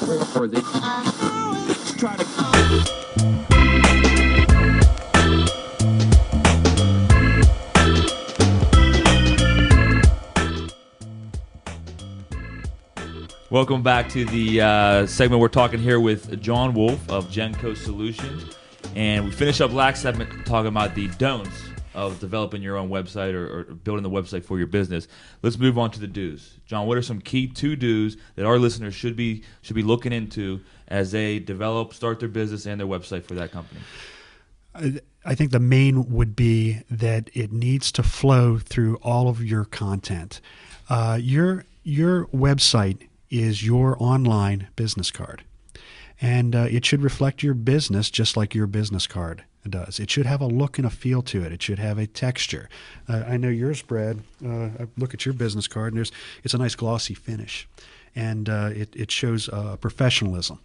or they try to. Welcome back to the segment. We're talking here with John Wolffe of Jennco Solutions. And we finished up last segment talking about the don'ts of developing your own website or building the website for your business. Let's move on to the do's. John, what are some key to-dos that our listeners should be looking into as they start their business and their website for that company? I think the main would be that it needs to flow through all of your content. Your website is your online business card. And it should reflect your business just like your business card does. It should have a look and a feel to it. It should have a texture. I know yours, Brad. I look at your business card, and it's a nice glossy finish. And it shows professionalism.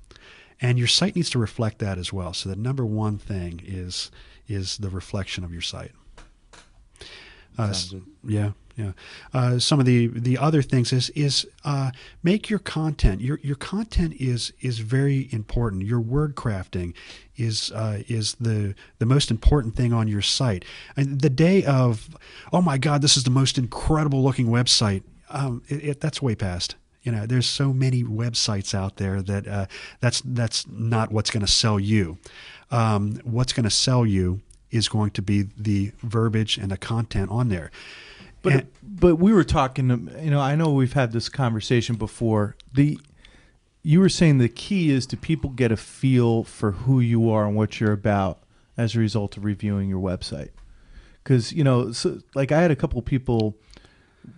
And your site needs to reflect that as well. So the number one thing is the reflection of your site. Sounds good. Yeah. Some of the other things is make your content. Your content is very important. Your word crafting is the most important thing on your site. And the day of, oh my God, this is the most incredible looking website. That's way past. There's so many websites out there that that's not what's going to sell you. What's going to sell you is going to be the verbiage and the content on there. But we were talking, I know we've had this conversation before. You were saying the key is to people get a feel for who you are and what you're about as a result of reviewing your website. Because, I had a couple of people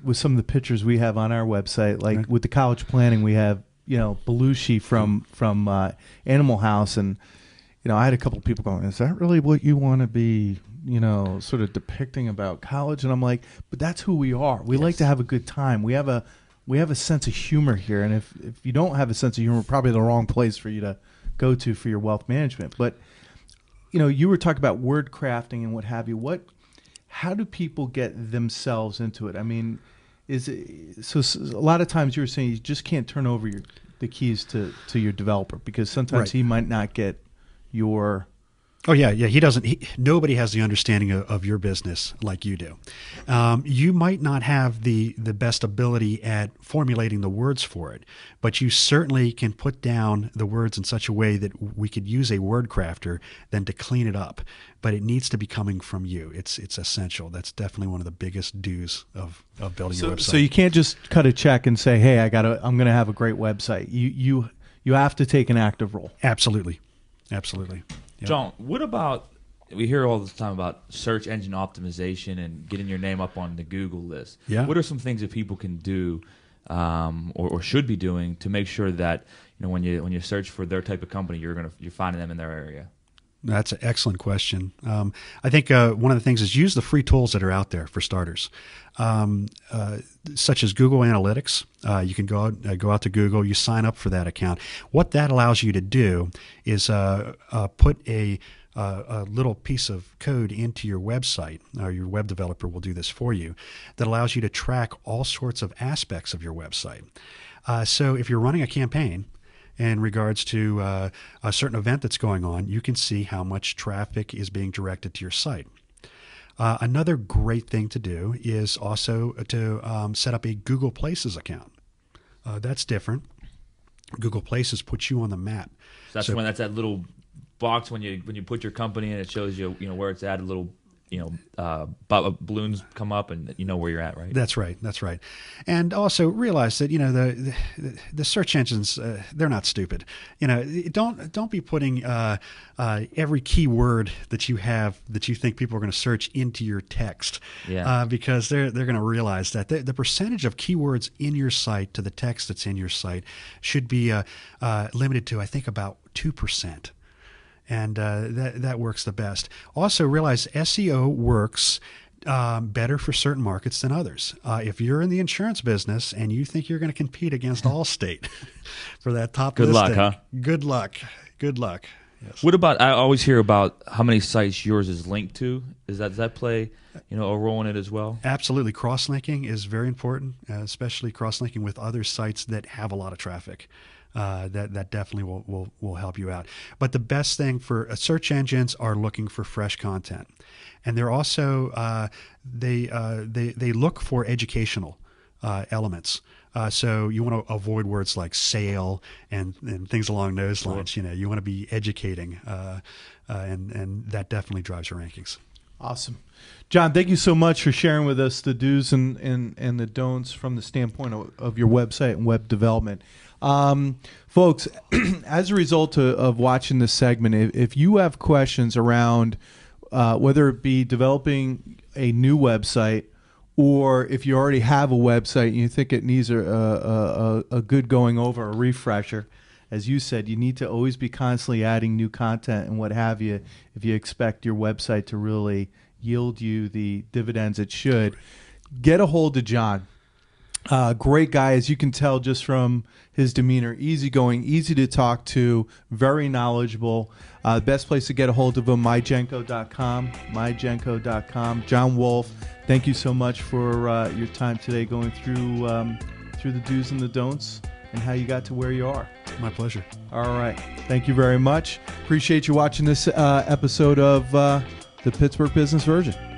with some of the pictures we have on our website, like right. With the college planning, we have, Belushi from Animal House. And, I had a couple of people going, is that really what you want to be, sort of depicting about college? And I'm like, but that's who we are. We like to have a good time. We have a sense of humor here. And if you don't have a sense of humor, probably the wrong place for you to go to for your wealth management. But, you were talking about word crafting and what have you. How do people get themselves into it? I mean, so a lot of times you were saying you just can't turn over the keys to your developer because sometimes right. he might not get your... Oh yeah. He doesn't. Nobody has the understanding of your business like you do. You might not have the best ability at formulating the words for it, but you certainly can put down the words in such a way that we could use a word crafter then to clean it up. But it needs to be coming from you. It's essential. That's definitely one of the biggest do's of building your website. So you can't just cut a check and say, "Hey, I'm going to have a great website." You have to take an active role. Absolutely. Yep. John, what about, we hear all the time about search engine optimization and getting your name up on the Google list. Yeah. What are some things that people can do or should be doing to make sure that when you search for their type of company, you're finding them in their area? That's an excellent question. I think one of the things is use the free tools that are out there for starters, such as Google Analytics. You can go out to Google, you sign up for that account. What that allows you to do is put a little piece of code into your website, or your web developer will do this for you, that allows you to track all sorts of aspects of your website. So if you're running a campaign, in regards to a certain event that's going on, you can see how much traffic is being directed to your site. Another great thing to do is also to set up a Google Places account. That's different. Google Places puts you on the map. So when that's that little box when you put your company in, it shows you where it's at. A little balloons come up and you know where you're at, right? That's right. And also realize that, the search engines, they're not stupid. Don't be putting every keyword that you have that you think people are going to search into your text. Yeah. Because they're going to realize that the percentage of keywords in your site to the text that's in your site should be limited to, I think, about 2%. And that works the best. Also realize SEO works better for certain markets than others. If you're in the insurance business and you think you're going to compete against Allstate for that top listing, luck, huh? Good luck. Yes. What about, I always hear about how many sites yours is linked to. Does that play a role in it as well? Absolutely. Cross-linking is very important, especially cross-linking with other sites that have a lot of traffic. that definitely will help you out. But the best thing for search engines are looking for fresh content, and they're also they look for educational elements. So you want to avoid words like sale and things along those lines. You know, you want to be educating, and that definitely drives your rankings. Awesome. John, thank you so much for sharing with us the do's and the don'ts from the standpoint of your website and web development. Folks, as a result of watching this segment, if you have questions around whether it be developing a new website, or if you already have a website and you think it needs a good going over, a refresher, as you said, you need to always be constantly adding new content and what have you if you expect your website to really yield you the dividends it should. Get a hold of John. Great guy, as you can tell just from his demeanor, easygoing, easy to talk to, very knowledgeable. Best place to get a hold of him, mygennco.com, mygennco.com. John Wolffe, thank you so much for your time today going through the do's and the don'ts and how you got to where you are. My pleasure. All right. Thank you very much. Appreciate you watching this episode of the Pittsburgh Business Virgin.